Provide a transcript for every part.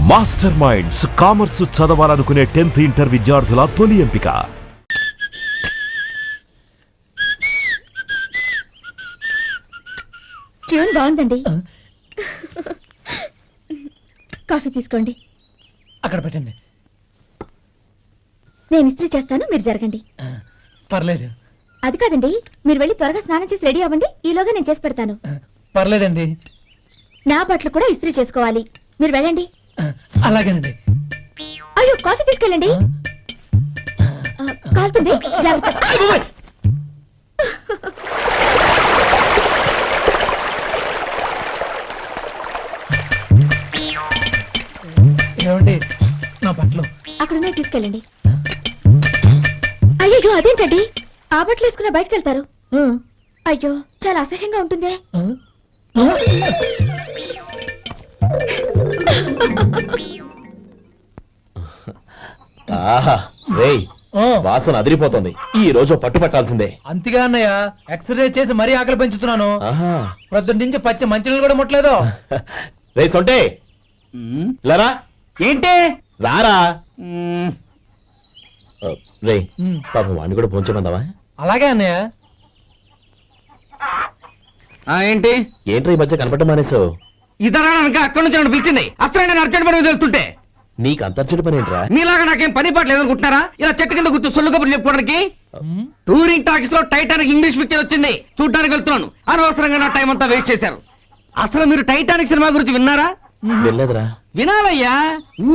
Master minds commerce చదవాలనుకునే 10th inter విద్యార్థుల తొలి ఎంపిక. ట్యూన్ బాగుందండి. కాఫీ తీసుకోండి. అక్కడ పెట్టండి. నేను ఇస్త్రీ చేస్తాను, మీరు జరగండి. పర్లేదు. అది కాదండి, మీరు వెళ్ళి త్వరగా స్నానం చేసి రెడీ అవ్వండి. ఈలోగా నేను చేసి పెడతాను. పర్లేదండి. నా బట్టలు కూడా ఇస్త్రీ చేసుకోవాలి. మీరు వెళ్ళండి. అలాగేనండి. అయ్యో, కాఫీ తీసుకెళ్ళండి. కాలుతుంది, జాగ్రత్త. ఏమండి, నా బట్టలు అక్కడున్నాయి, తీసుకెళ్ళండి. అయ్యో, అదేంటండి ఆ బట్టలు వేసుకున్న బయటకు వెళ్తారు? అయ్యో, చాలా అసహ్యంగా ఉంటుందే. వాసన అదిరిపోతుంది. ఈ రోజు పట్టు పట్టాల్సిందే. అంతిగా అన్నయ్య, ఎక్సర్సైజ్ చేసి మరీ ఆకలి పెంచుతున్నాను. ప్రొద్దున నుంచి పచ్చి మంచినీళ్ళు కూడా ముట్టలేదు. రే సొంటే, లరా ఏంటి రారా. రే పాపం వాడిని కూడా పోంచమందావా? అలాగే అన్నయ్య. ఏంటి ఏంట్రా ఈ మధ్య కనపడటం మానేసావు? ఇద్దరు అక్కడి నుంచి నన్ను పిలిచింది. అసలు నేను అర్జెంట్ పని తెలుస్తుంటే నీకు అంతర్చడి పని ఏంట్రా? మీలాగా నాకేం పని పాట లేదనుకుంటున్నారా? ఇలా చెట్టు కింద గుర్తు సొల్లు కబుర్లు చెప్పుకోవడానికి. టూరింగ్ టాకీస్ లో టైటానిక్ ఇంగ్లీష్ పిక్చర్ వచ్చింది, చూడడానికి వెళ్తున్నాను. అనవసరంగా నా టైం అంతా వేస్ట్ చేశారు. అసలు మీరు టైటానిక్ సినిమా గురించి విన్నారా? వెళ్ళలేదురా. వినాలయ్యా.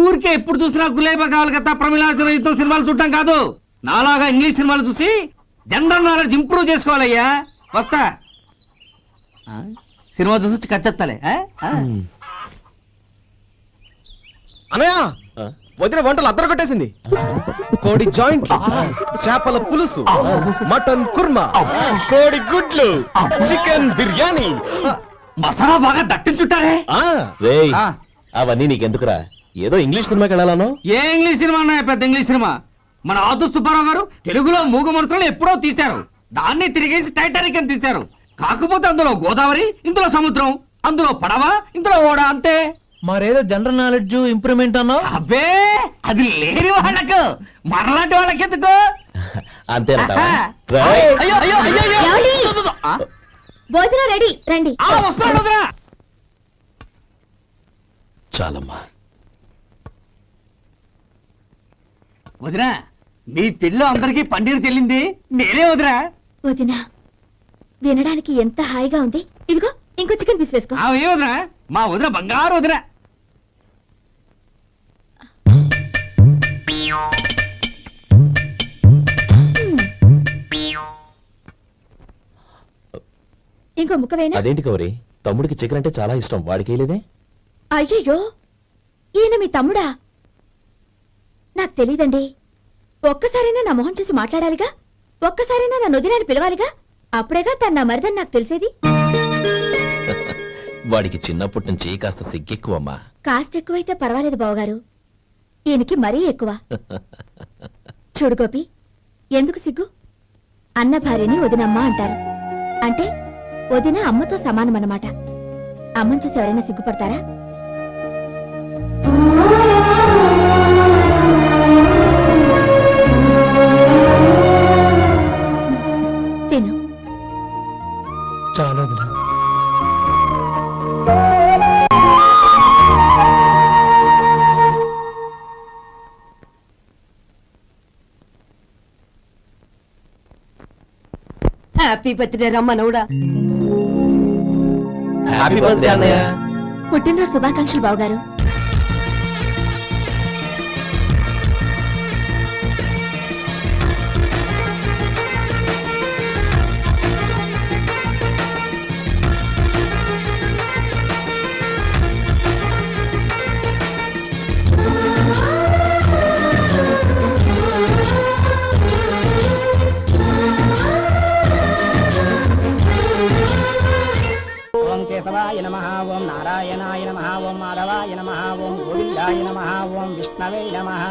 ఊరికే ఎప్పుడు చూసినా గులేబా కావాలి కదా, ప్రమిళార్జున యుద్ధం సినిమాలు చూడటం కాదు. నాలాగా ఇంగ్లీష్ సినిమాలు చూసి జనరల్ నాలెడ్జ్ ఇంప్రూవ్ చేసుకోవాలయ్యా. వస్తా. సినిమా చూసి కచ్చెత్తాలే. అనయ్య, వదిన వంటలు అద్దరు కొట్టేసింది. కోడి జాయింట్, చేపల పులుసు, మటన్ కుర్మా, కోడి గుడ్లు, చికెన్ బిర్యానీ, మసాలా బాగా దట్టించుంటారే. రేయ్ అవన్నీ నీకెందుకురా? ఏదో ఇంగ్లీష్ సినిమాకి వెళ్ళాలను. ఏ ఇంగ్లీష్ సినిమా అన్నా? పెద్ద ఇంగ్లీష్ సినిమా. మన ఆదు సుబ్బారావు గారు తెలుగులో మూగ మనుషులను ఎప్పుడో తీశారు. దాన్ని తిరిగేసి టైటానిక్ అని తీశారు. కాకపోతే అందులో గోదావరి, ఇందులో సముద్రం, అందులో పడవ, ఇందులో ఓడ, అంతే. మరేదో జనరల్ నాలెడ్జ్ ఇంప్రూవ్మెంట్ అన్నావు. అబ్బే, అది లేని వాళ్ళకు, మనలాంటి వాళ్ళకి ఎందుకు? అంతేనంటావా? అయ్యో అయ్యో అయ్యో, భోజనం రెడీ, రండి. వస్తున్నాడు వదినా. చాలమ్మా. వదినా, మీ పిల్ల అందరికీ పన్నీరు చెల్లింది నేనే వదినా. వదినా, వినడానికి ఎంత హాయిగా ఉంది. ఇదిగో ఇంకో చికెన్ పీస్ వేసుకో. ఏ వదినా, మా వదిన బంగారు వదినా. ఇంకో ముక్క వేనా? అదేంటి కౌరి, తమ్ముడికి చికెన్ అంటే చాలా ఇష్టం, వాడికి వేయలేదే? అయ్యయ్యో, ఈయన మీ తమ్ముడా? నాకు తెలీదండి. ఒక్కసారైనా నా మొహం చూసి మాట్లాడాలిగా, ఒక్కసారైనా నా నొదినాన్ని పిలవాలిగా, అప్పుడేగా తన నా మరిదని నాకు తెలిసేది. వాడికి చిన్నప్పటి నుంచి కాస్త సిగ్గెక్కువమ్మా. కాస్త ఎక్కువైతే పర్వాలేదు బావగారు, ఈయనకి మరీ ఎక్కువ. చూడు గోపి, ఎందుకు సిగ్గు? అన్న భార్యని వదినమ్మ అంటారు. అంటే వదిన అమ్మతో సమానమన్నమాట. అమ్మని చూసి ఎవరైనా సిగ్గుపడతారా? తిను. చాలా వదినా. హ్యాపీ బర్త్డే రమ్మనవుడా. హ్యాపీ బర్త్డే అన్నయ్య. పుట్టినరోజు శుభాకాంక్షలు బావగారు. కేశవాయ నమః, ఓం నారాయణాయ నమః, ఓం మాధవాయ నమః, ఓం గోవిందాయ నమః, ఓం విష్ణవే నమః.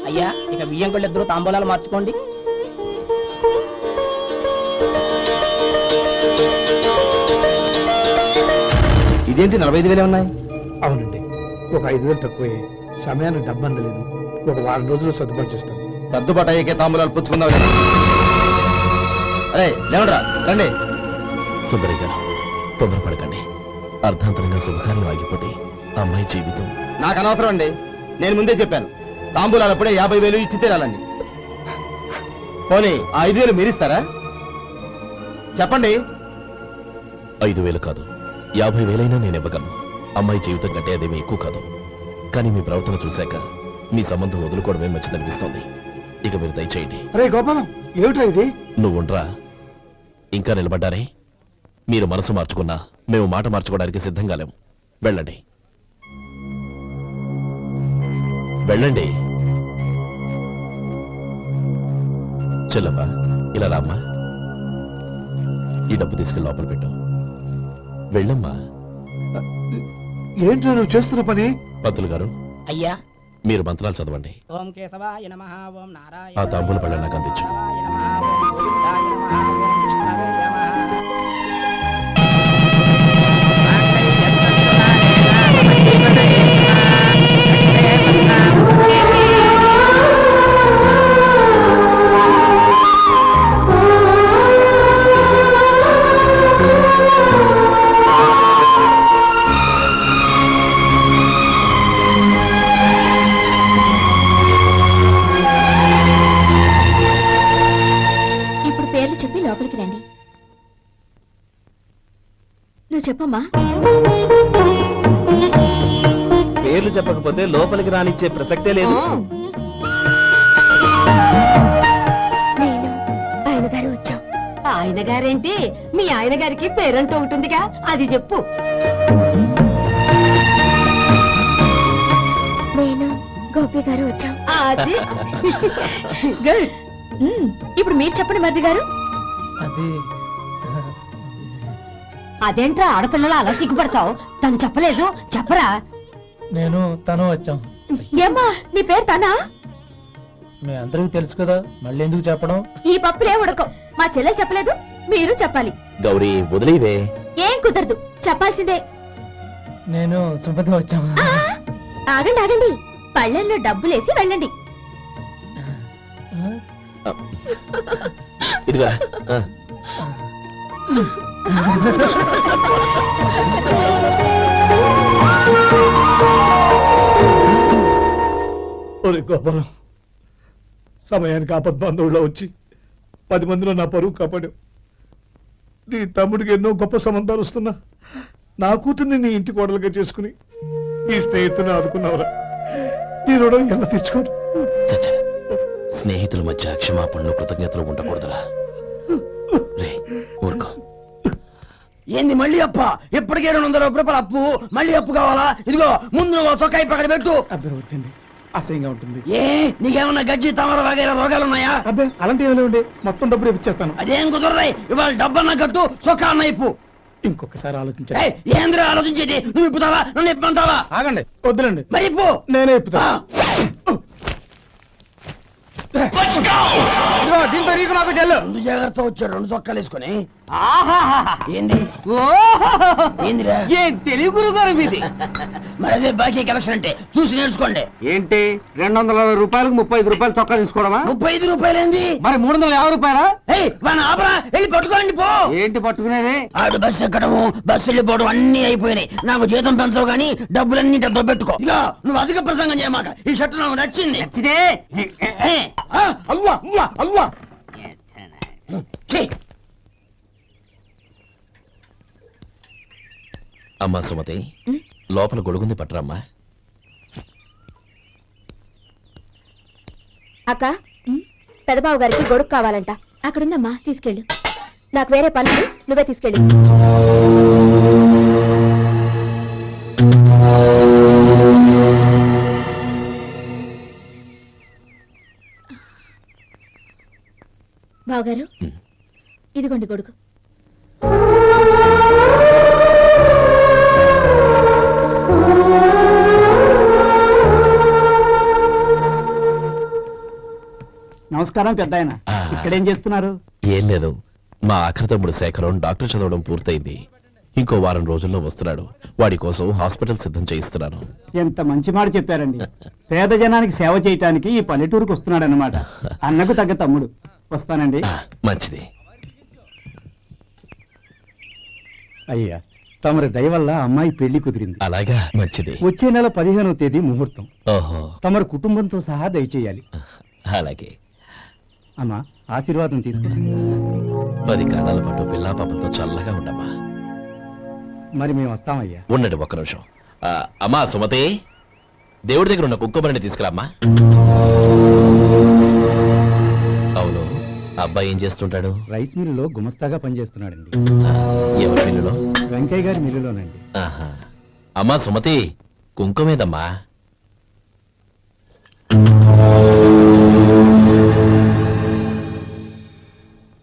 అయ్యా, ఇక బియ్యం కొళ్ళిద్దరూ తాంబూలాలు మార్చుకోండి. ఇదేంటి 45,000 ఉన్నాయి? అవునండి. ఒక 5,000 తక్కువే. సమయానికి డబ్బు అందలేదు. ఒక వారం రోజులు సర్దుబాటు చేస్తాను. సర్దుబాటు అయ్యే తాంబూలాలు పుచ్చుకుందాం. అరే లేవరా రండి. సుందరి గారు తొందరపడకండి. అర్ధాంతరంగా శుభకార్యం ఆగిపోతే ఆ అమ్మాయి జీవితం. నాకు అనవసరం అండి. నేను ముందే చెప్పాను, తాంబూలాలు అప్పుడే 50,000 ఇచ్చి తీరాలండి. పోనీ ఆ 5,000 మీరిస్తారా? చెప్పండి. 5,000 కాదు, 50,000 నేను ఇవ్వగలను. అమ్మాయి జీవితం కంటే అదేమీ ఎక్కువ కాదు. కానీ మీ ప్రవర్తన చూశాక మీ సంబంధం వదులుకోవడమే మంచిదనిపిస్తోంది. ఇక మీరు దయచేయండి. అరే గోపాలం, ఏమిటా ఇది? నువ్వుండ్రా. ఇంకా నిలబడ్డారే? మీరు మనసు మార్చుకున్నా మేము మాట మార్చుకోవడానికి సిద్ధంగా లేము. వెళ్ళండి వెళ్ళండి. చెల్లమ్మా ఇలా రామ్మా. ఈ డబ్బు తీసుకెళ్ళి లోపల పెట్టు. వెళ్ళమ్మా. ఏంటో నువ్వు చేస్తున్న పని? పంతులు గారు అయ్యా, మీరు మంత్రాలు చదవండి. ఓం కేశవాయ నమః, ఓం నారాయణ ఆ తాంబూల పళ్ళ నాకు అందించు. ఇప్పుడు పేర్లు చెప్పి లోపలికి రండి. నువ్వు చెప్పమ్మా. పేర్లు చెప్పకపోతే లోపలికి రానిచ్చే ప్రసక్తే లేదు. నేను ఆయన గారు వచ్చాం. ఆయన గారేంటి, మీ ఆయన గారికి పేరంటూ ఉంటుందిగా, అది చెప్పు. నేను గోపి గారు వచ్చాం. అది గుడ్. ఇప్పుడు మీరు చెప్పండి మరిది గారు. అది అదేంట్రా ఆడపిల్లలు అలా సిగ్గుపడతావు? తను చెప్పలేదు, చెప్పరా. నేను తను వచ్చాం. ఏమ్మా నీ పేరు తానా? మీ అందరికీ తెలుసు కదా, మళ్ళీ ఎందుకు చెప్పడం? ఈ పప్పులే ఉడకం. మా చెల్లె చెప్పలేదు, మీరు చెప్పాలి. గౌరీ వదిలేవే. ఏం కుదరదు, చెప్పాల్సిందే. నేను సుమతి వచ్చాం. ఆ, ఆగండి ఆగండి, పళ్ళెల్లో డబ్బులేసి వెళ్ళండి. ఇదిగా ఒరే గోపాలం, సమయానికి ఆపద్బంధువుల్లో వచ్చి 10 మందిలో నా పరువు కాపాడావు. నీ తమ్ముడికి ఎన్నో గొప్ప సంబంధాలు వస్తున్నా నా కూతుర్ని నీ ఇంటి కోడలుగా చేసుకుని నీ స్నేహితుని ఆదుకున్నావురా. నీ రుణం ఎలా తెచ్చుకోరు? చచ్చ, స్నేహితుల మధ్య క్షమాపణలు కృతజ్ఞతలు ఉండకూడదురా. రే ఊరుకో. ఏంది మళ్ళీ అప్ప? ఇప్పటికే 200 రూపాయలు అప్పు, మళ్ళీ అప్పు కావాలా? ఇదిగో ముందు నువ్వు చొక్కా పక్కన పెట్టు. అబ్బే వద్దండి, అసహ్యంగా ఉంటుంది. ఏ నీకేమన్నా గజ్జి తమర వగైరా రోగాలు ఉన్నాయా? అబ్బే అలాంటి ఏమైనా ఉండే, మొత్తం డబ్బులు ఇప్పించేస్తాను. అదేం కుదరదాయి. ఇవాళ డబ్బన్నా కట్టు, చొక్కా అన్న ఇప్పు. ఇంకొకసారి ఆలోచించండి. ఏంద్ర ఆలోచించేది? నువ్వు ఇప్పుతావా, నన్ను ఇప్పమంటావా? ఆగండి, వద్దులండి, మరి ఇప్పు. నేనే ఇప్పుతా. దీంతో నీకు నాకు చెల్లు. ముందు జాగ్రత్త వచ్చాడు 2 చొక్కాలు వేసుకొని. ఆహాహాహా. ఏంది ఓహోహోహో. ఏందిరా? ఏం తెలుగు గురుగారు మీది? మరి అదే బాకీ కలెక్షన్ అంటే చూసి నేర్చుకోండి. ఏంటి 220 రూపాయలకు 35 రూపాయలు చొక్కా తీసుకోవడమా? 35 రూపాయలు ఏంది? మరి 350 రూపాయలా? మన ఆపరా, వెళ్ళి పట్టుకోండి పో. ఏంటి పట్టుకునేది? ఆడు బస్సు ఎక్కడము, బస్సు వెళ్ళిపోవడం అన్ని అయిపోయినాయి. నాకు జీతం పెంచవు గానీ డబ్బులన్నీ డబ్బు పెట్టుకో. ఇక నువ్వు అధిక ప్రసంగం చేయమాక. ఈ షర్ట్ నాకు నచ్చింది. నచ్చితే అల్వా అల్వా అల్వా. అమ్మా సుమతి, లోపల గొడుగుంది పట్టరమ్మా. అక్క, పెదబాబు గారికి గొడుగు కావాలంట. అక్కడుందమ్మా, తీసుకెళ్ళు. నాకు వేరే పనులు, నువ్వే తీసుకెళ్ళు. బావగారు, ఇదిగోండి గొడుగు. నమస్కారం పెద్దాయన. ఇక్కడేం చేస్తున్నారు? ఏం లేదు, మా ఆఖరి తమ్ముడు శేఖరం డాక్టర్ చదవడం పూర్తయింది. ఇంకో వారం రోజుల్లో వస్తున్నాడు. వాడి కోసం హాస్పిటల్ సిద్ధం చేయిస్తున్నాను. ఎంత మంచి మాట చెప్పారండి. పేద జనానికి సేవ చేయటానికి ఈ పల్లెటూరుకు వస్తున్నాడు అన్నమాట. అన్నకు తగ్గ తమ్ముడు. వస్తానండి. మంచిది. అయ్యా, తమరి దయ వల్ల అమ్మాయి పెళ్లి కుదిరింది. అలాగా, మంచిది. వచ్చే నెల 15వ తేదీ ముహూర్తం. ఓహో, తమరి కుటుంబంతో సహా దయచేయాలి. అలాగే. అమ్మా, ఆశీర్వాదం తీసుకుని 10 కాలాల పాటు పిల్లా పాపంతో చల్లగా ఉండమ్మా. మరి మేము వస్తామయ్యా. ఉండండి ఒక్క నిమిషం. అమ్మా సుమతి, దేవుడి దగ్గర ఉన్న కుక్కమరిని తీసుకురామ్మా. అవును, అబ్బాయి ఏం చేస్తుంటాడు? రైస్ మిల్లులో గుమస్తాగా పనిచేస్తున్నాడండి. ఎవరి పిల్లలో? వెంకయ్య గారి మిల్లులోనండి. ఆహా. అమ్మా సుమతి, కుంకుమేదమ్మా?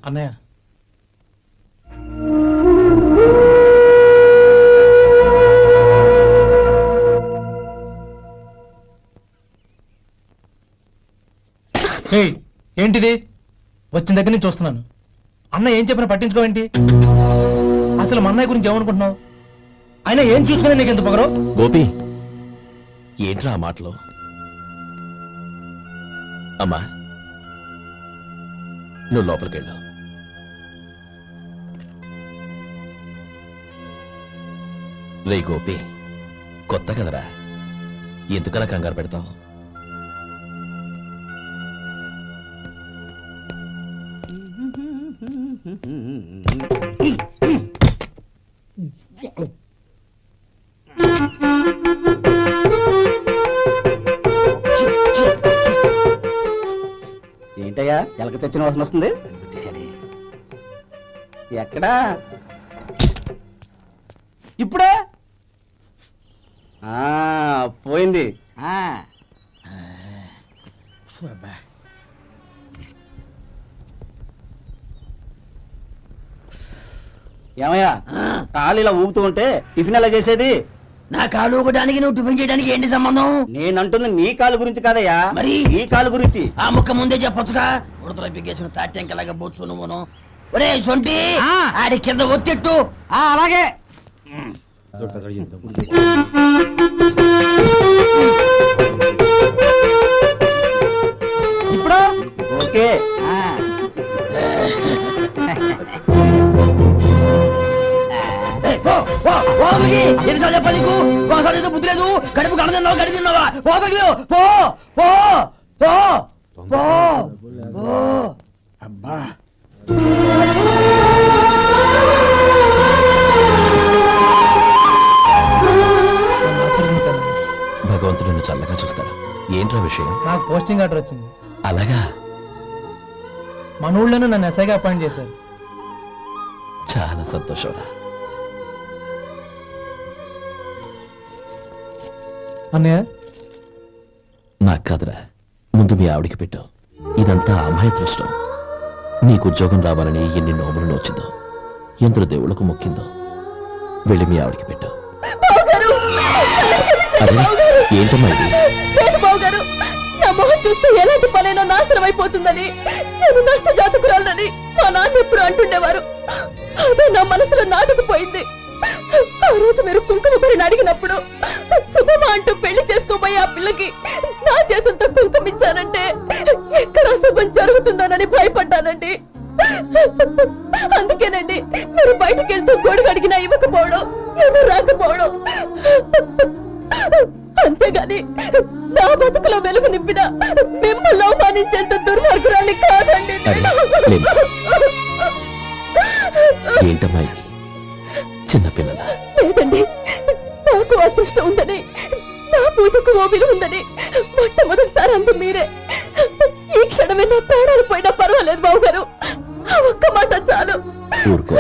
అన్నయ్య, ఏయ్, ఏంటిది? వచ్చిన దగ్గర నుంచి చూస్తున్నాను. అన్న ఏం చెప్పినా పట్టించుకోవేంటి? అసలు మా అన్నయ్య గురించి ఏమనుకుంటున్నావు? అయినా ఏం చూసుకునే నీకు ఎంత పొగరు? గోపి, ఏంట్రా ఆ మాటలు? అమ్మా, నువ్వు లోపలికెళ్ళు. రే గోపి, కొత్త కదరా, ఎందుకలా కంగారు పెడతావు? ఏంటయ్యా, ఎలక తెచ్చిన వాసన వస్తుంది? ఎక్కడా? ఇప్పుడే పోయింది. ఏమయ్యా, కాలు ఇలా ఊగుతూ ఉంటే టిఫిన్ ఎలా చేసేది? నా కాలు ఊగడానికి నువ్వు టిఫిన్ చేయడానికి ఏంటి సంబంధం? నేనంటుంది నీ కాలు గురించి కాదయ్యా, మరి ఈ కాలు గురించి. ఆ ముక్క ముందే చెప్పొచ్చుగా. ఉడతలో పిగేసిన తాట్యంకలాగా బొచ్చు నువ్వును. ఒరే సొంటి, ఆడి కింద ఒత్తిట్టు. అలాగే. ఇప్పుడు ఓకే. ఎన్నిసార్లు చెప్పాలి నీకు? ఒకసారి ఏదో బుద్ధి లేదు. కడుపు కడ తిన్నావా, గడి తిన్నావా? పో పో పో పో పో. అబ్బా, భగవంతుడు నిన్ను చల్లగా చూస్తాడు. ఏంట్రా విషయం? నాకు పోస్టింగ్ ఆర్డర్ వచ్చింది. అలాగా? మన ఊళ్ళోనే నన్ను ఎస్ఐగా అపాయింట్ చేశారు. చాలా సంతోషంరా. అన్నయ్య, నాకు కాదురా, ముందు మీ ఆవిడికి పెట్టు. ఇదంతా అమ్మాయి దృష్టం. నీకు ఉద్యోగం రావాలని ఎన్ని నోములు నోచిందో, ఎందరు దేవుళ్లకు మొక్కిందో. వెళ్ళి మీ ఆవిడికి పెట్టు. అదే, ఏంటమ్మా ఇది? బావగారు, నా మొహం చూస్తే ఎలాంటి పనైనా నాశనం అయిపోతుందని, నేను నష్ట జాతకురాలని మా నాన్న ఎప్పుడు అంటుండేవారు. అదే నా మనసులో నాటుకుపోయింది. ఆ రోజు మీరు కుంకుమ భరిని అడిగినప్పుడు శుభమా అంటూ పెళ్లి చేసుకోబోయే ఆ పిల్లకి నా చేతులతో కుంకుమిచ్చానంటే ఎక్కడ అశుభం జరుగుతుందోనని భయపడ్డానండి. అందుకేనండి మీరు బయటకు వెళ్తూ గొడుగు అడిగినా ఇవ్వకపోవడం, ఎవరు రాకపోవడం. అంతేగాని నా బతుకులో వెలుగు నింపిన మిమ్మల్ని అవమానించేంత దుర్మార్గురాలి కాదండి. ఏంటమ్మా ఇది? చిన్నపిల్లల లేదండి, నాకు అదృష్టం ఉందని, నా పూజకు ఓ విలువ ఉందని మొట్టమొదటిసారి అంది మీరే. ఈ క్షణమే నా ప్రాణాలు పోయినా పర్వాలేదు బావగారు. ఆ ఒక్క మాట చాలు. ఊరుకో.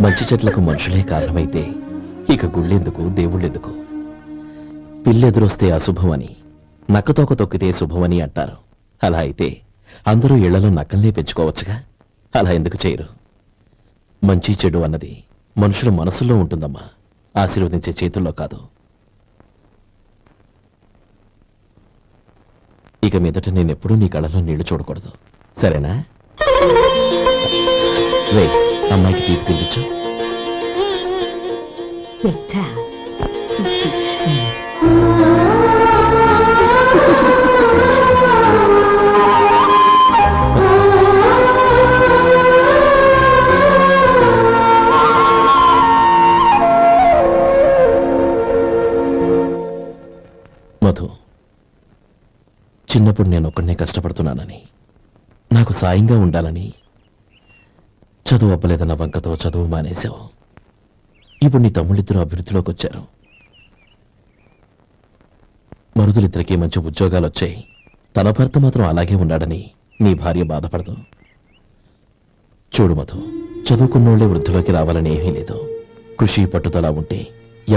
మంచి చెట్లకు మనుషులే కారణమైతే ఇక గుళ్ళెందుకు, దేవుళ్ళెందుకు? పిల్లెదురొస్తే అశుభమని, నక్కతోక తొక్కితే శుభమని అంటారు. అలా అయితే అందరూ ఇళ్లలో నక్కల్నే పెంచుకోవచ్చుగా. అలా ఎందుకు చేయరు? మంచి చెడు అన్నది మనుషుల మనసుల్లో ఉంటుందమ్మా, ఆశీర్వదించే చేతుల్లో కాదు. ఇక మీదట నేనెప్పుడూ నీ కళ్ళలో నీళ్లు చూడకూడదు, సరేనా? రే, అమ్మాయికి తీపి తినిపించు. ఎట్టా మధు, చిన్నప్పుడు నేను ఒక్కడనే కష్టపడుతున్నానని, నాకు సాయంగా ఉండాలని చదువు అవ్వలేదన్న వంకతో చదువు మానేశావు. ఇప్పుడు నీ తమ్ముళ్ళిద్దరూ అభివృద్ధిలోకి వచ్చారు. మరుదులిద్దరికీ మంచి ఉద్యోగాలు వచ్చాయి. తన భర్త మాత్రం అలాగే ఉన్నాడని నీ భార్య బాధపడదు. చూడు మధు, చదువుకున్నోళ్లే వృద్ధిలోకి రావాలని ఏమీ లేదు. కృషి పట్టుదల ఉంటే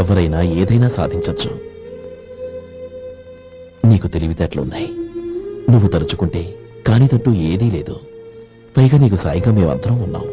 ఎవరైనా ఏదైనా సాధించొచ్చు. నీకు తెలివితేటలున్నాయి. నువ్వు తలుచుకుంటే కానిదంటూ ఏదీ లేదు. పైగా నీకు సాయిగా మేమందరం ఉన్నాం.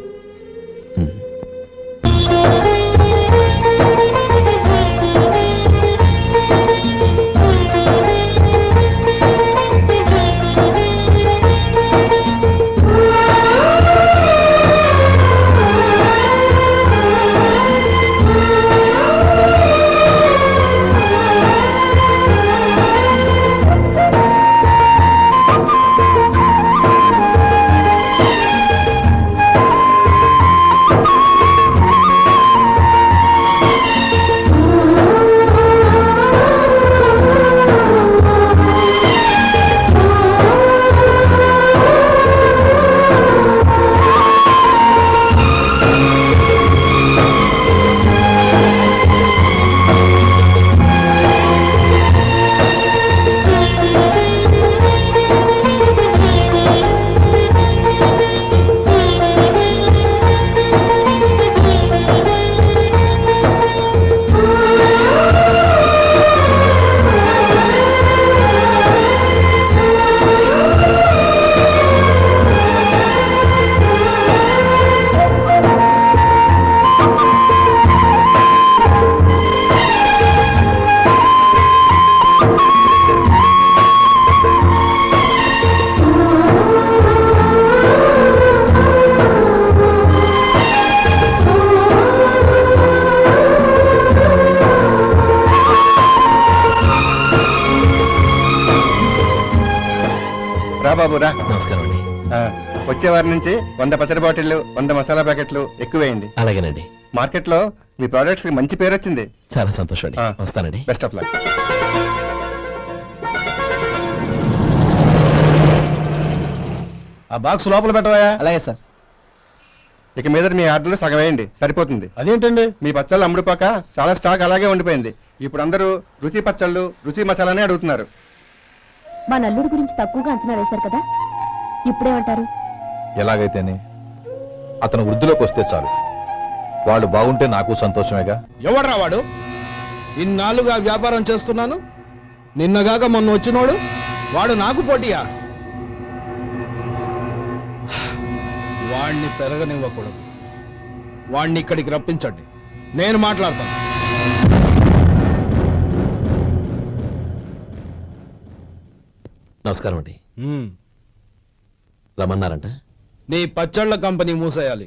రా బాబు రా. నమస్కారం అండి. వచ్చే వారి నుంచి 100 పచ్చడి బాటిళ్లు 100 మసాలా ప్యాకెట్లు ఎక్కువేయండి. అలాగేనండి. మార్కెట్ లో మీ ప్రోడక్ట్స్ కి మంచి పేరు వచ్చింది. చాలా సంతోషం అండి. వస్తానండి. Best of luck. ఆ బాక్స్ లోపల పెట్టవా? అలాగే సార్. ఇక మీద మీ ఆర్డర్లు సగం వేయండి, సరిపోతుంది. అదేంటండి? మీ పచ్చళ్ళు అమ్ముడుపోక చాలా స్టాక్ అలాగే ఉండిపోయింది. ఇప్పుడు అందరూ రుచి పచ్చళ్ళు రుచి మసాలానే అడుగుతున్నారు. మా నల్లుడి గురించి తక్కువగా అంచనా వేశారు కదా, ఇప్పుడేమంటారు? ఎలాగైతేనే అతను వృద్ధిలోకి వస్తే చాలు. వాడు బాగుంటే నాకు సంతోషమేగా. ఎవడ్రా వాడు? ఇన్నాళ్ళుగా వ్యాపారం చేస్తున్నాను, నిన్నగాక మొన్న వచ్చినోడు వాడు నాకు పోటీయా? వాణ్ణి పెరగనివ్వకూడదు. వాణ్ణి ఇక్కడికి రప్పించండి, నేను మాట్లాడతాను. నమస్కారం అండి. రమ్మన్నారంట? నీ పచ్చళ్ళ కంపెనీ మూసేయాలి.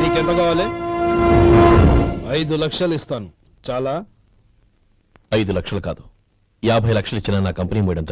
నీకెంత కావాలి? 5 లక్షలు ఇస్తాను. చాలా? 5 లక్షలు కాదు, 50 లక్షలు ఇచ్చినా నా కంపెనీ మూయడం